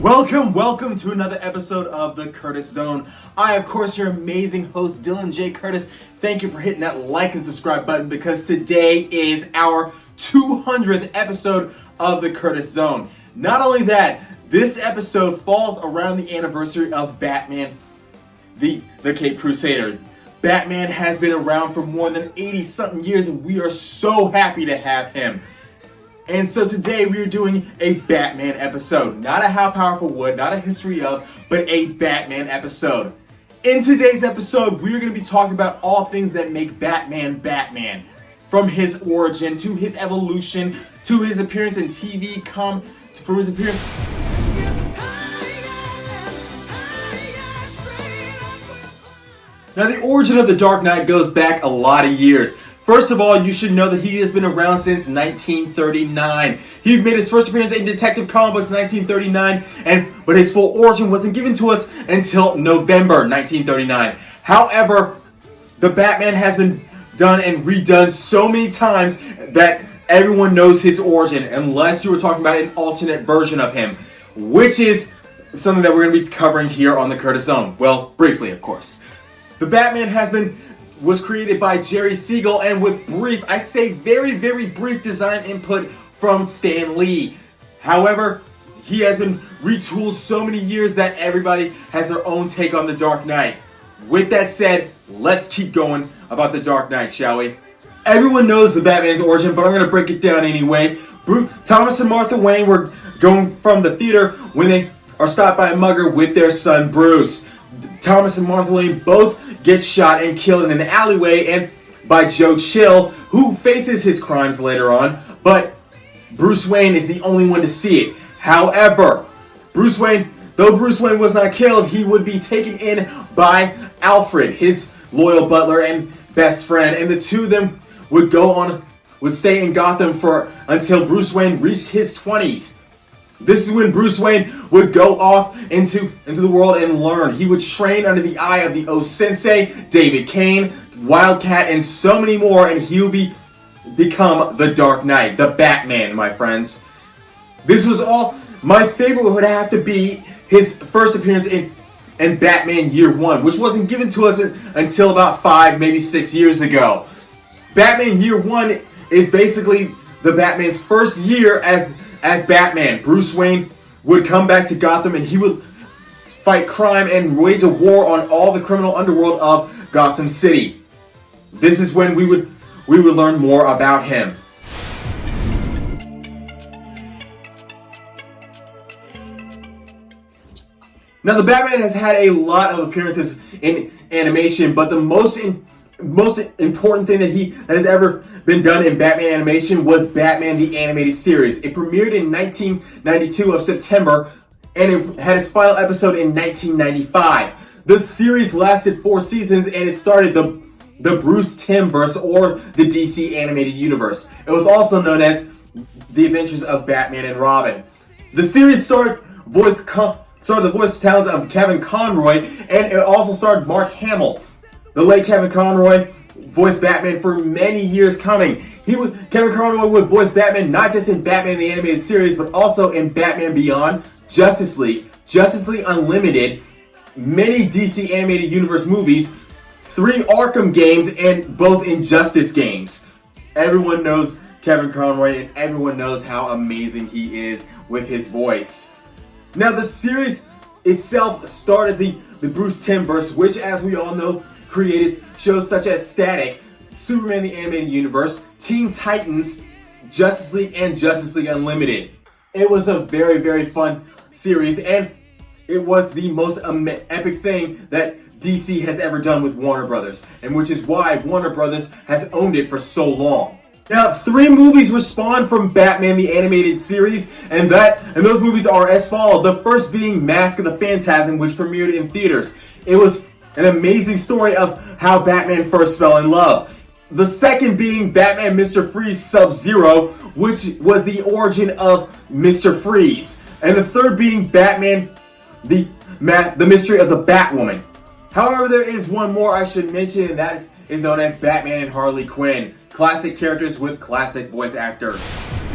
Welcome to another episode of the Curtis Zone. I, of course, your amazing host, Dylan J. Curtis. Thank you for hitting that like and subscribe button because today is our 200th episode of the Curtis Zone. Not only that, this episode falls around the anniversary of Batman, the Caped Crusader. Batman has been around for more than 80-something years, and we are so happy to have him. And so today we are doing a Batman episode. Not a How Powerful Would, not a history of, but a Batman episode. In today's episode, we are going to be talking about all things that make Batman Batman. From his origin, to his evolution, to his appearance in TV, from his appearance... Now, the origin of the Dark Knight goes back a lot of years. First of all, you should know that he has been around since 1939. He made his first appearance in Detective Comic Books in 1939, but his full origin wasn't given to us until November 1939. However, the Batman has been done and redone so many times that everyone knows his origin, unless you were talking about an alternate version of him, which is something that we're going to be covering here on the Curtis Zone. Well, briefly, of course. The Batman was created by Jerry Siegel and with very brief design input from Stan Lee. However, he has been retooled so many years that everybody has their own take on the Dark Knight. With that said, let's keep going about the Dark Knight, shall we? Everyone knows the Batman's origin, but I'm going to break it down anyway. Thomas and Martha Wayne were going from the theater when they are stopped by a mugger with their son Bruce. Thomas and Martha Wayne both get shot and killed in an alleyway and by Joe Chill, who faces his crimes later on, but Bruce Wayne is the only one to see it. However, though Bruce Wayne was not killed, he would be taken in by Alfred, his loyal butler and best friend, and the two of them would stay in Gotham until Bruce Wayne reached his 20s. This is when Bruce Wayne would go off into the world and learn. He would train under the eye of the O-Sensei, David Kane, Wildcat, and so many more, and he would become the Dark Knight, the Batman, my friends. This was all. My favorite would have to be his first appearance in Batman Year One, which wasn't given to us until about 5, maybe 6 years ago. Batman Year One is basically the Batman's first year as Batman. Bruce Wayne would come back to Gotham and he would fight crime and wage a war on all the criminal underworld of Gotham City. This is when we would learn more about him. Now, the Batman has had a lot of appearances in animation, but the most important thing that has ever been done in Batman animation was Batman the Animated Series. It premiered in 1992 of September, and it had its final episode in 1995. The series lasted 4 seasons, and it started the Bruce Timm-verse, or the DC Animated Universe. It was also known as The Adventures of Batman and Robin. The series starred the voice talents of Kevin Conroy, and it also starred Mark Hamill. The late Kevin Conroy voiced Batman for many years coming. Kevin Conroy would voice Batman not just in Batman the Animated Series, but also in Batman Beyond, Justice League Unlimited, many DC Animated Universe movies, 3 Arkham games, and both Injustice games. Everyone knows Kevin Conroy, and everyone knows how amazing he is with his voice. Now, the series itself started the Bruce Timm-verse, which, as we all know, created shows such as Static, Superman the Animated Universe, Teen Titans, Justice League, and Justice League Unlimited. It was a very fun series, and it was the most epic thing that DC has ever done with Warner Brothers, and which is why Warner Brothers has owned it for so long. Now, 3 movies were spawned from Batman the Animated Series, and those movies are as follows. The first being Mask of the Phantasm, which premiered in theaters. It was an amazing story of how Batman first fell in love. The second being Batman Mr. Freeze Sub-Zero, which was the origin of Mr. Freeze. And the third being Batman, the Mystery of the Batwoman. However, there is one more I should mention, and that is known as Batman and Harley Quinn. Classic characters with classic voice actors.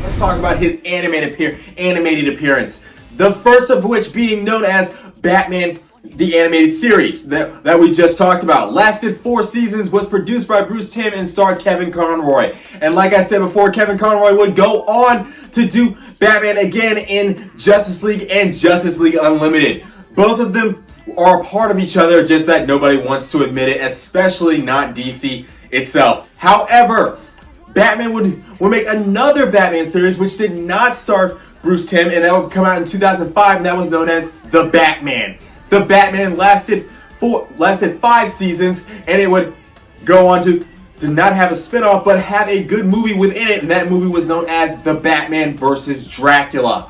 Let's talk about his animated appearance. The first of which being known as Batman the Animated Series that we just talked about. Lasted 4 seasons, was produced by Bruce Timm, and starred Kevin Conroy. And like I said before, Kevin Conroy would go on to do Batman again in Justice League and Justice League Unlimited. Both of them are a part of each other, just that nobody wants to admit it, especially not DC itself. However, Batman would make another Batman series which did not star Bruce Timm, and that would come out in 2005, and that was known as The Batman. The Batman lasted 5 seasons, and it would go on to not have a spinoff, but have a good movie within it, and that movie was known as The Batman vs. Dracula,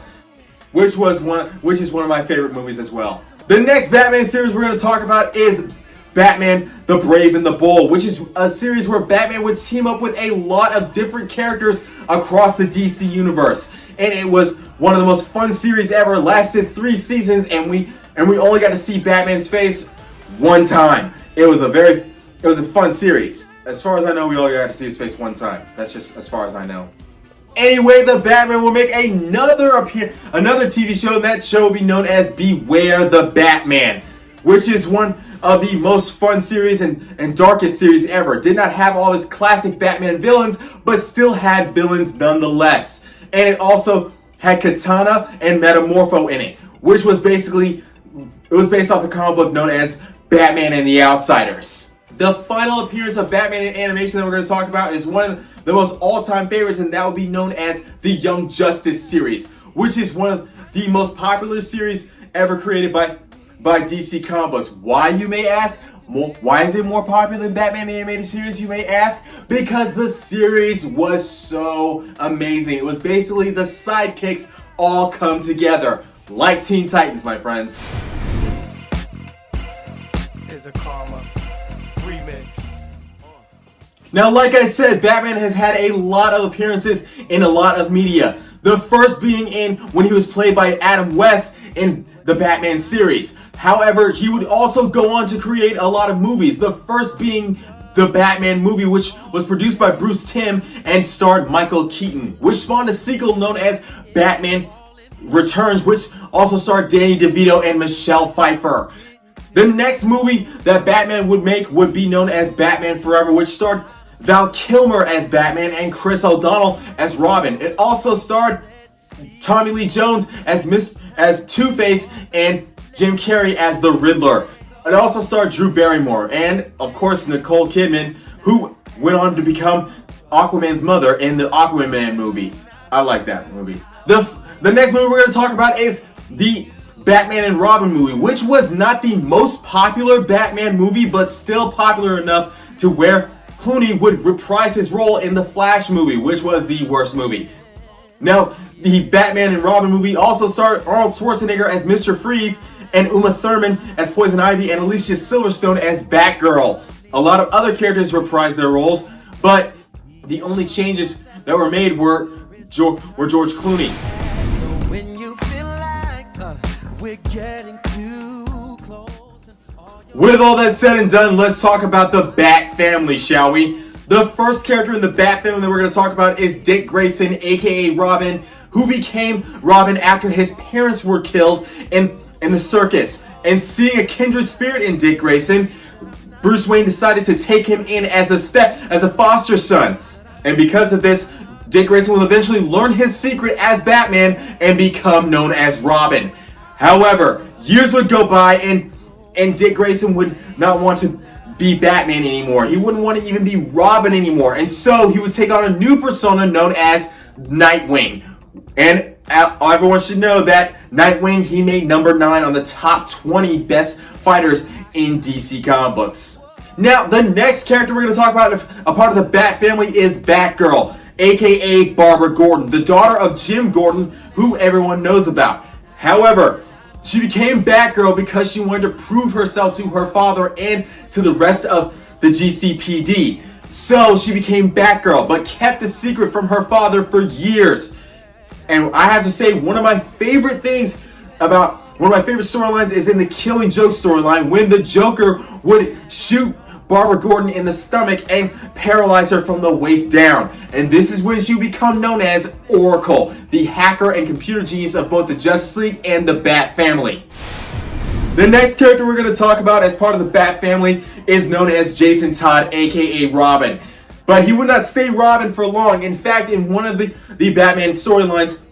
which is one of my favorite movies as well. The next Batman series we're going to talk about is Batman the Brave and the Bold, which is a series where Batman would team up with a lot of different characters across the DC universe. And it was one of the most fun series ever. Lasted 3 seasons, and we only got to see Batman's face one time. It was a fun series. As far as I know, we only got to see his face one time. That's just as far as I know. Anyway, the Batman will make another TV show, and that show will be known as Beware the Batman, which is one of the most fun series and darkest series ever. Did not have all his classic Batman villains, but still had villains nonetheless. And it also had Katana and Metamorpho in it, which was based off the comic book known as Batman and the Outsiders. The final appearance of Batman in animation that we're going to talk about is one of the most all-time favorites, and that would be known as the Young Justice series, which is one of the most popular series ever created by DC comic books. Why, you may ask? Why is it more popular than Batman the Animated Series, you may ask? Because the series was so amazing. It was basically the sidekicks all come together. Like Teen Titans, my friends. Is a Karma remix. Now, like I said, Batman has had a lot of appearances in a lot of media. The first being in when he was played by Adam West in the Batman series. However, he would also go on to create a lot of movies. The first being the Batman movie, which was produced by Bruce Timm and starred Michael Keaton, which spawned a sequel known as Batman Returns, which also starred Danny DeVito and Michelle Pfeiffer. The next movie that Batman would make would be known as Batman Forever, which starred Val Kilmer as Batman and Chris O'Donnell as Robin. It also starred Tommy Lee Jones as Two-Face and Jim Carrey as the Riddler. It also starred Drew Barrymore and, of course, Nicole Kidman, who went on to become Aquaman's mother in the Aquaman movie. I like that movie. The next movie we're going to talk about is the Batman and Robin movie, which was not the most popular Batman movie, but still popular enough to where Clooney would reprise his role in the Flash movie, which was the worst movie. Now, the Batman and Robin movie also starred Arnold Schwarzenegger as Mr. Freeze and Uma Thurman as Poison Ivy and Alicia Silverstone as Batgirl. A lot of other characters reprised their roles, but the only changes that were made were George Clooney. So when you feel like we're getting too close. With all that said and done, let's talk about the Bat family, shall we? The first character in the Bat family that we're going to talk about is Dick Grayson, aka Robin, who became Robin after his parents were killed in the circus. And seeing a kindred spirit in Dick Grayson, Bruce Wayne decided to take him in as a foster son. And because of this, Dick Grayson will eventually learn his secret as Batman and become known as Robin. However, years would go by and Dick Grayson would not want to be Batman anymore. He wouldn't want to even be Robin anymore. And so he would take on a new persona known as Nightwing. And everyone should know that Nightwing, he made number 9 on the top 20 best fighters in DC comic books. Now, the next character we're going to talk about, a part of the Bat family, is Batgirl, aka Barbara Gordon, the daughter of Jim Gordon, who everyone knows about. However, she became Batgirl because she wanted to prove herself to her father and to the rest of the GCPD. So she became Batgirl, but kept the secret from her father for years. And I have to say, one of my favorite storylines is in the Killing Joke storyline, when the Joker would shoot Barbara Gordon in the stomach and paralyze her from the waist down. And this is when she would become known as Oracle, the hacker and computer genius of both the Justice League and the Bat family. The next character we're going to talk about as part of the Bat family is known as Jason Todd, aka Robin. But he would not stay Robin for long. In fact, in one of the Batman storylines,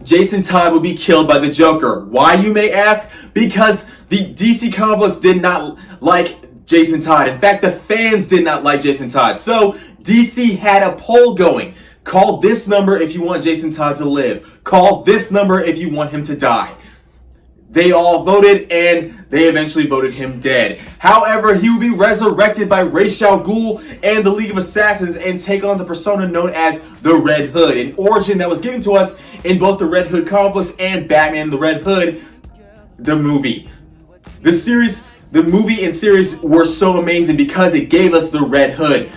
Jason Todd would be killed by the Joker. Why, you may ask? Because the DC comic books did not like Jason Todd. In fact, the fans did not like Jason Todd. So DC had a poll going. Call this number if you want Jason Todd to live. Call this number if you want him to die. They all voted, and they eventually voted him dead. However, he would be resurrected by Ra's al Ghul and the League of Assassins and take on the persona known as the Red Hood, an origin that was given to us in both the Red Hood comic books and Batman the Red Hood, the movie. The movie and series were so amazing because it gave us the Red Hood.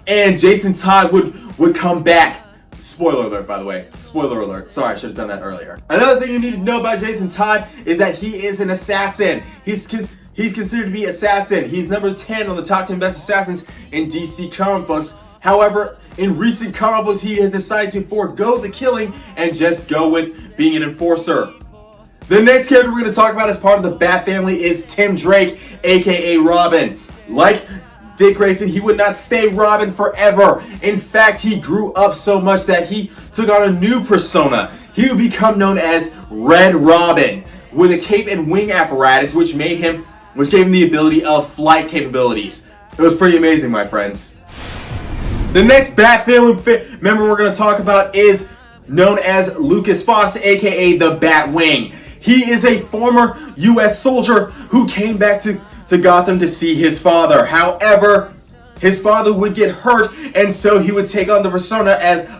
And Jason Todd would come back. Spoiler alert, by the way. Spoiler alert. Sorry, I should have done that earlier. Another thing you need to know about Jason Todd is that he is an assassin. He's considered to be assassin. He's number 10 on the top 10 best assassins in DC comic books. However, in recent comic books, he has decided to forego the killing and just go with being an enforcer. The next character we're going to talk about as part of the Bat family is Tim Drake, aka Robin. Like Dick Grayson, he would not stay Robin forever. In fact, he grew up so much that he took on a new persona. He would become known as Red Robin, with a cape and wing apparatus which gave him the ability of flight capabilities. It was pretty amazing, my friends. The next Bat family member we're going to talk about is known as Lucas Fox, aka the Batwing. He is a former U.S. soldier who came back to Gotham to see his father. However, his father would get hurt, and so he would take on the persona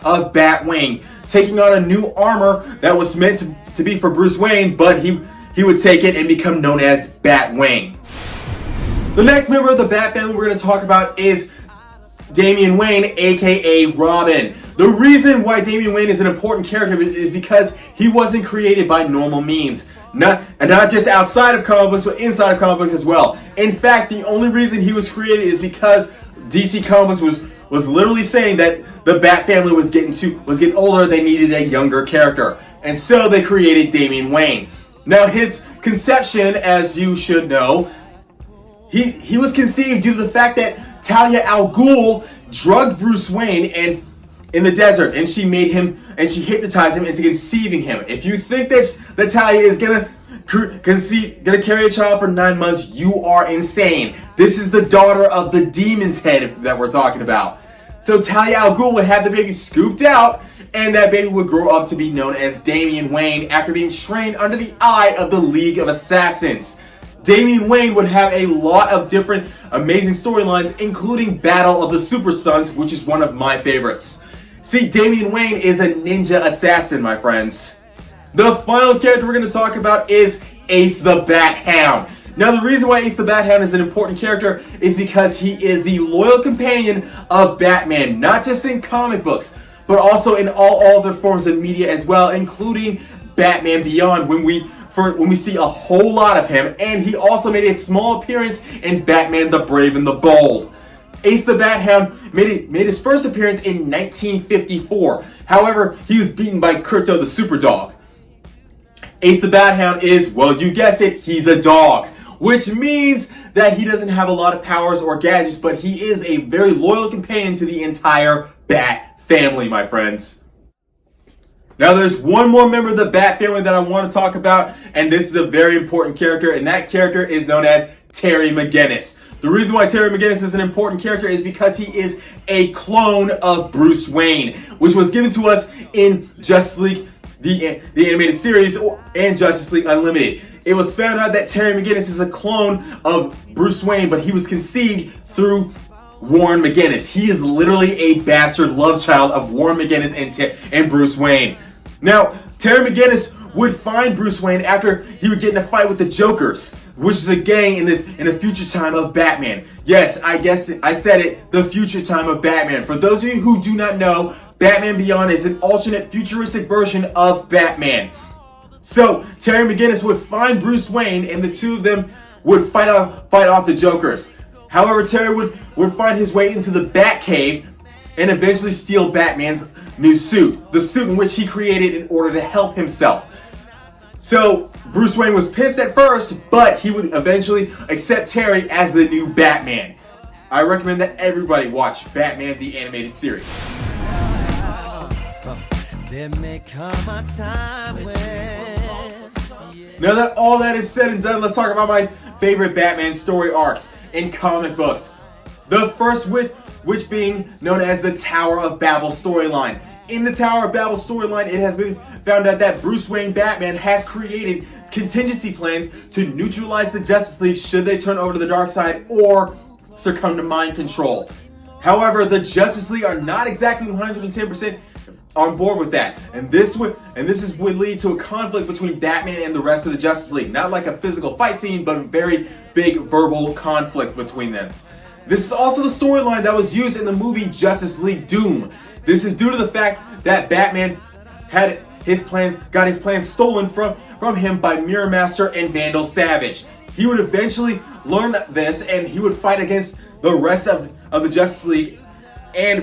of Batwing, taking on a new armor that was meant to be for Bruce Wayne, but he would take it and become known as Batwing. The next member of the Bat family we're going to talk about is Damian Wayne, aka Robin. The reason why Damian Wayne is an important character is because he wasn't created by normal means. Not just outside of comic books, but inside of comic books as well. In fact, the only reason he was created is because DC Comics was literally saying that the Bat family was getting older, they needed a younger character. And so they created Damian Wayne. Now, his conception, as you should know, he was conceived due to the fact that Talia al Ghul drugged Bruce Wayne in the desert, and she hypnotized him into conceiving him. If you think that Talia is gonna carry a child for 9 months, you are insane. This is the daughter of the Demon's Head that we're talking about. So Talia al Ghul would have the baby scooped out, and that baby would grow up to be known as Damian Wayne after being trained under the eye of the League of Assassins. Damian Wayne would have a lot of different amazing storylines, including Battle of the Super Sons, which is one of my favorites. See, Damian Wayne is a ninja assassin, my friends. The final character we're going to talk about is Ace the Bat Hound. Now, the reason why Ace the Bat Hound is an important character is because he is the loyal companion of Batman, not just in comic books, but also in all other forms of media as well, including Batman Beyond, when we see a whole lot of him, and he also made a small appearance in Batman the Brave and the Bold. Ace the Bat Hound made his first appearance in 1954. However, he was beaten by Krypto the Superdog. Ace the Bat Hound is, well, you guessed it, he's a dog. Which means that he doesn't have a lot of powers or gadgets, but he is a very loyal companion to the entire Bat family, my friends. Now, there's one more member of the Bat family that I want to talk about, and this is a very important character, and that character is known as Terry McGinnis. The reason why Terry McGinnis is an important character is because he is a clone of Bruce Wayne, which was given to us in Justice League, the animated series, and Justice League Unlimited. It was found out that Terry McGinnis is a clone of Bruce Wayne, but he was conceived through Warren McGinnis. He is literally a bastard love child of Warren McGinnis and Bruce Wayne. Now, Terry McGinnis would find Bruce Wayne after he would get in a fight with the Jokers, which is a gang in the future time of Batman. Yes, I guess I said it, the future time of Batman. For those of you who do not know, Batman Beyond is an alternate futuristic version of Batman. So, Terry McGinnis would find Bruce Wayne, and the two of them would fight off the Jokers. However, Terry would find his way into the Batcave and eventually steal Batman's new suit, the suit in which he created in order to help himself. So Bruce Wayne was pissed at first, but he would eventually accept Terry as the new Batman. I recommend that everybody watch Batman the Animated Series. There may come a time when... Now that all that is said and done, let's talk about my favorite Batman story arcs in comic books. The first which being known as the Tower of Babel storyline. In the Tower of Babel storyline, it has been found out that Bruce Wayne Batman has created contingency plans to neutralize the Justice League should they turn over to the dark side or succumb to mind control. However, the Justice League are not exactly 110% on board with that, and this would lead to a conflict between Batman and the rest of the Justice League. Not like a physical fight scene, but a very big verbal conflict between them. This is also the storyline that was used in the movie Justice League Doom. This is due to the fact that Batman got his plans stolen from him by Mirror Master and Vandal Savage. He would eventually learn this, and he would fight against the rest of the Justice League.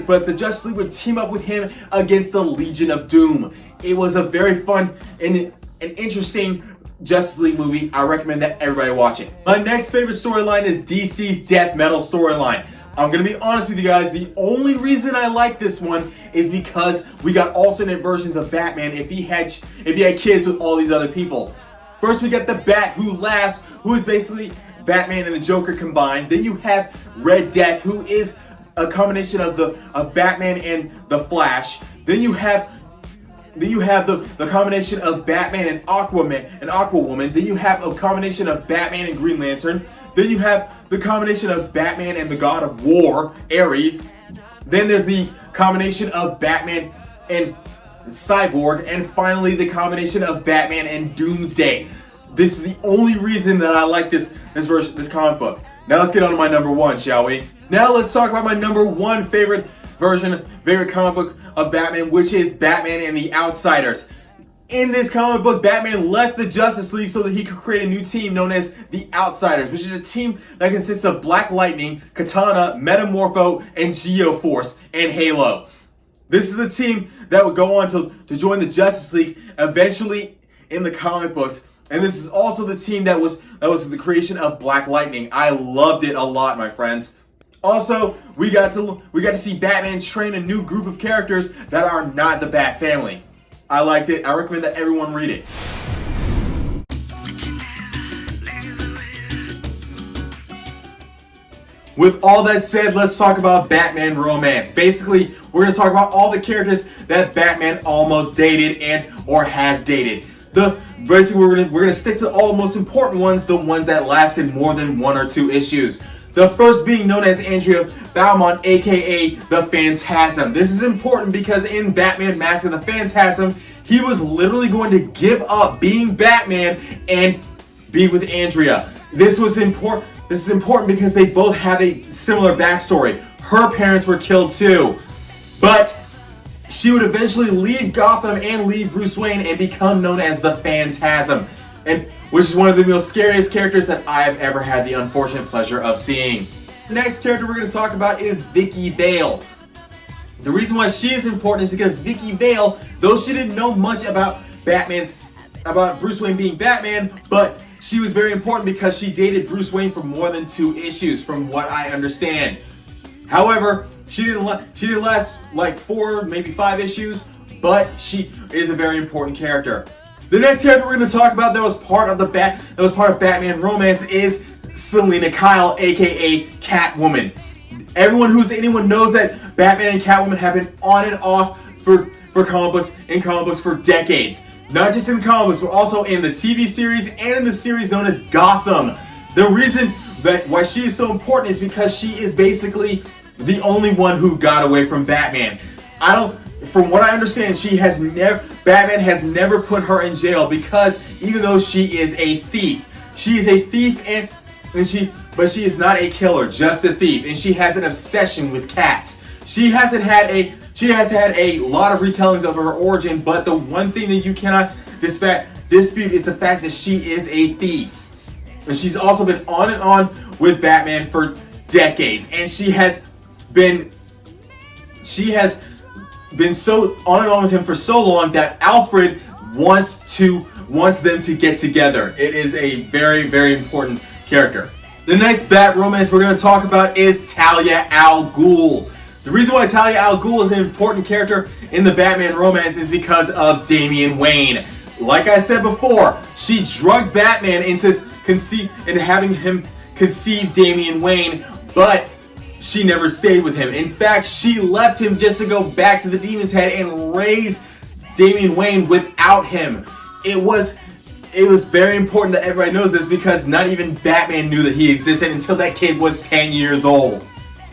But the Justice League would team up with him against the Legion of Doom. It was a very fun and interesting Justice League movie. I recommend that everybody watch it. My next favorite storyline is DC's Death Metal storyline. I'm gonna be honest with you guys, the only reason I like this one is because we got alternate versions of Batman if he had kids with all these other people. First we get the Bat Who Laughs, who is basically Batman and the Joker combined. Then you have Red Death, who is a combination of Batman and the Flash. Then you have the combination of Batman and Aquawoman. Then you have a combination of Batman and Green Lantern. Then you have the combination of Batman and the God of War, Ares. Then there's the combination of Batman and Cyborg, and finally the combination of Batman and Doomsday. This is the only reason that I like this comic book. Now let's get on to my number one, shall we? Now let's talk about my number one favorite comic book of Batman, which is Batman and the Outsiders. In this comic book, Batman left the Justice League so that he could create a new team known as the Outsiders, which is a team that consists of Black Lightning, Katana, Metamorpho, and Geoforce, and Halo. This is the team that would go on to join the Justice League eventually in the comic books. And this is also the team that was the creation of Black Lightning. I loved it a lot, my friends. Also, we got to see Batman train a new group of characters that are not the Bat family. I liked it. I recommend that everyone read it. With all that said, let's talk about Batman romance. Basically, we're going to talk about all the characters that Batman almost dated and or has dated. Basically, we're gonna stick to all the most important ones, the ones that lasted more than 1 or 2 issues. The first being known as Andrea Beaumont, aka the Phantasm. This is important because in Batman Mask of the Phantasm, he was literally going to give up being Batman and be with Andrea. This is important because they both have a similar backstory. Her parents were killed too, but she would eventually leave Gotham and leave Bruce Wayne and become known as the Phantasm, which is one of the most scariest characters that I have ever had the unfortunate pleasure of seeing. The next character we're going to talk about is Vicky Vale. The reason why she is important is because Vicky Vale, though she didn't know much about Bruce Wayne being Batman, but she was very important because she dated Bruce Wayne for more than 2 issues, from what I understand. However, she didn't last like 4, maybe 5 issues, but she is a very important character. The next character we're going to talk about that was part of Batman romance is Selina Kyle, aka Catwoman. Anyone knows that Batman and Catwoman have been on and off for comic books for decades. Not just in comic books, but also in the TV series and in the series known as Gotham. The reason why she is so important is because she is basically the only one who got away from Batman. From what I understand, Batman has never put her in jail because even though she is a thief, but she is not a killer, just a thief, and she has an obsession with cats. She has had a lot of retellings of her origin, but the one thing that you cannot dispute is the fact that she is a thief. And she's also been on and on with Batman for decades, and she has been so on and on with him for so long that Alfred wants them to get together. It is a very, very important character. The next Bat romance we're going to talk about is Talia al Ghul. The reason why Talia al Ghul is an important character in the Batman romance is because of Damian Wayne. Like I said before, she drugged Batman into having him conceive Damian Wayne, but she never stayed with him. In fact, she left him just to go back to the Demon's Head and raise Damian Wayne without him. It was very important that everybody knows this, because not even Batman knew that he existed until that kid was 10 years old.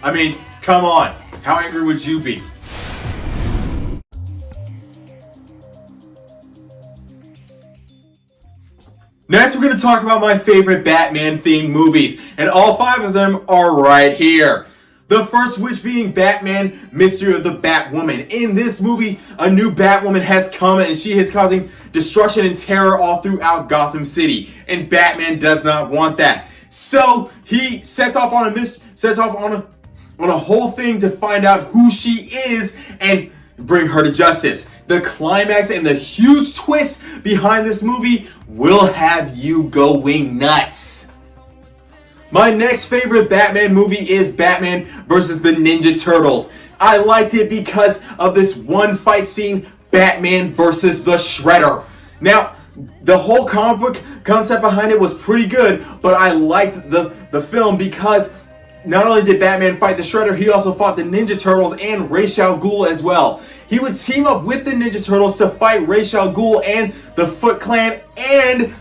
I mean, come on. How angry would you be? Next, we're going to talk about my favorite Batman-themed movies, and all 5 of them are right here. The first which being Batman, Mystery of the Batwoman. In this movie, a new Batwoman has come, and she is causing destruction and terror all throughout Gotham City, and Batman does not want that. So he sets off on a whole thing to find out who she is and bring her to justice. The climax and the huge twist behind this movie will have you going nuts. My next favorite Batman movie is Batman vs. the Ninja Turtles. I liked it because of this one fight scene, Batman versus the Shredder. Now, the whole comic book concept behind it was pretty good, but I liked the film because not only did Batman fight the Shredder, he also fought the Ninja Turtles and Ra's al Ghul as well. He would team up with the Ninja Turtles to fight Ra's al Ghul and the Foot Clan and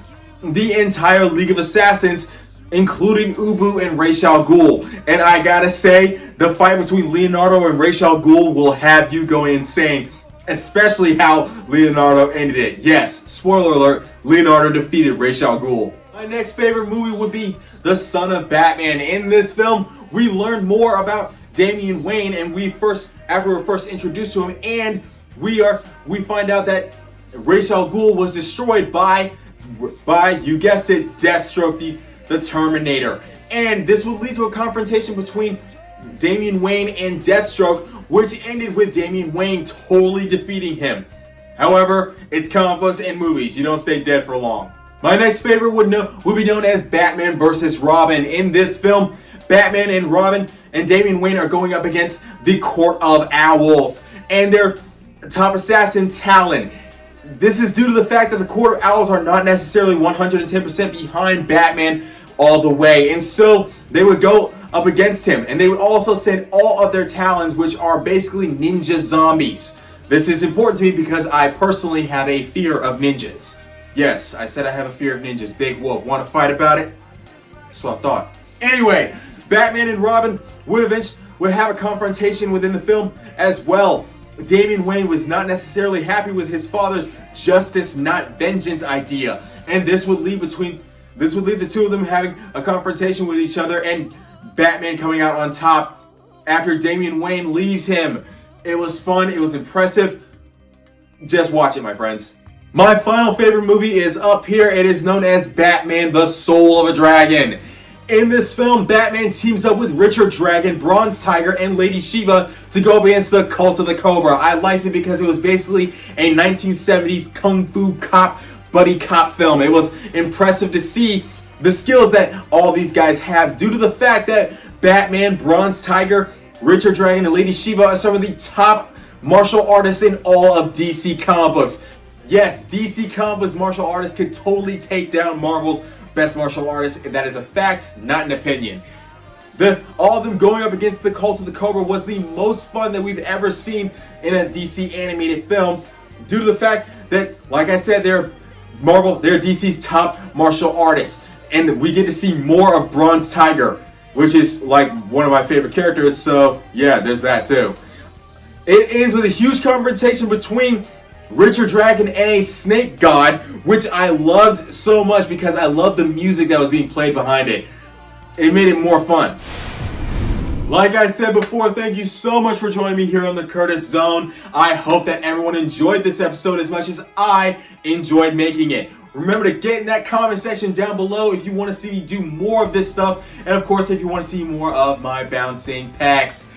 the entire League of Assassins, including Ubu and Ra's al Ghul. And I gotta say, the fight between Leonardo and Ra's al Ghul will have you going insane, especially how Leonardo ended it. Yes, spoiler alert, Leonardo defeated Ra's al Ghul. My next favorite movie would be The Son of Batman. In this film, we learn more about Damian Wayne, and after we're first introduced to him, and we find out that Ra's al Ghul was destroyed by you guessed it, Deathstroke, the Terminator. And this would lead to a confrontation between Damian Wayne and Deathstroke, which ended with Damian Wayne totally defeating him. However, it's comic books and movies. You don't stay dead for long. My next favorite would be known as Batman vs. Robin. In this film, Batman and Robin and Damian Wayne are going up against the Court of Owls and their top assassin, Talon. This is due to the fact that the Court of Owls are not necessarily 110% behind Batman all the way, and so they would go up against him, and they would also send all of their Talons, which are basically ninja zombies. This is important to me because I personally have a fear of ninjas. Yes, I said I have a fear of ninjas. Big whoop. Want to fight about it? That's what I thought. Anyway, Batman and Robin would have a confrontation within the film as well. Damian Wayne was not necessarily happy with his father's justice, not vengeance idea, and this would lead the two of them having a confrontation with each other, and Batman coming out on top after Damian Wayne leaves him. It was fun. It was impressive. Just watch it, my friends. My final favorite movie is up here. It is known as Batman: The Soul of a Dragon. In this film, Batman teams up with Richard Dragon, Bronze Tiger, and Lady Shiva to go up against the Cult of the Cobra. I liked it because it was basically a 1970s kung fu cop, buddy cop film. It was impressive to see the skills that all these guys have due to the fact that Batman, Bronze Tiger, Richard Dragon, and Lady Shiva are some of the top martial artists in all of DC comic books. Yes, DC comic books martial artists could totally take down Marvel's best martial artists, and that is a fact, not an opinion. All of them going up against the Cult of the Cobra was the most fun that we've ever seen in a DC animated film, due to the fact that, like I said, they're DC's top martial artists, and we get to see more of Bronze Tiger, which is like one of my favorite characters, so yeah, there's that too. It ends with a huge confrontation between Richard Dragon and a snake god, which I loved so much because I loved the music that was being played behind it. It made it more fun. Like I said before, thank you so much for joining me here on the Curtis Zone. I hope that everyone enjoyed this episode as much as I enjoyed making it. Remember to get in that comment section down below if you want to see me do more of this stuff, and of course if you want to see more of my bouncing packs.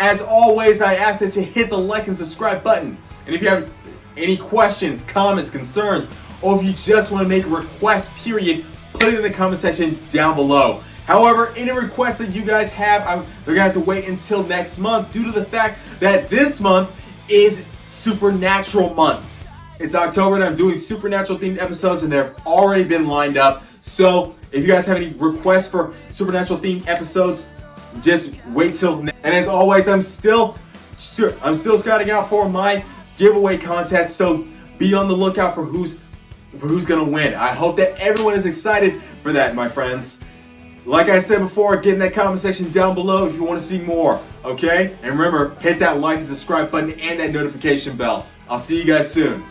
As always, I ask that you hit the like and subscribe button. And if you have any questions, comments, concerns, or if you just want to make a request, period, put it in the comment section down below. However, any requests that you guys have, they're going to have to wait until next month due to the fact that this month is Supernatural month. It's October and I'm doing Supernatural themed episodes and they've already been lined up. So if you guys have any requests for Supernatural themed episodes, just wait till next. And as always, I'm still scouting out for my giveaway contest. So be on the lookout for who's going to win. I hope that everyone is excited for that, my friends. Like I said before, get in that comment section down below if you want to see more, okay? And remember, hit that like and subscribe button and that notification bell. I'll see you guys soon.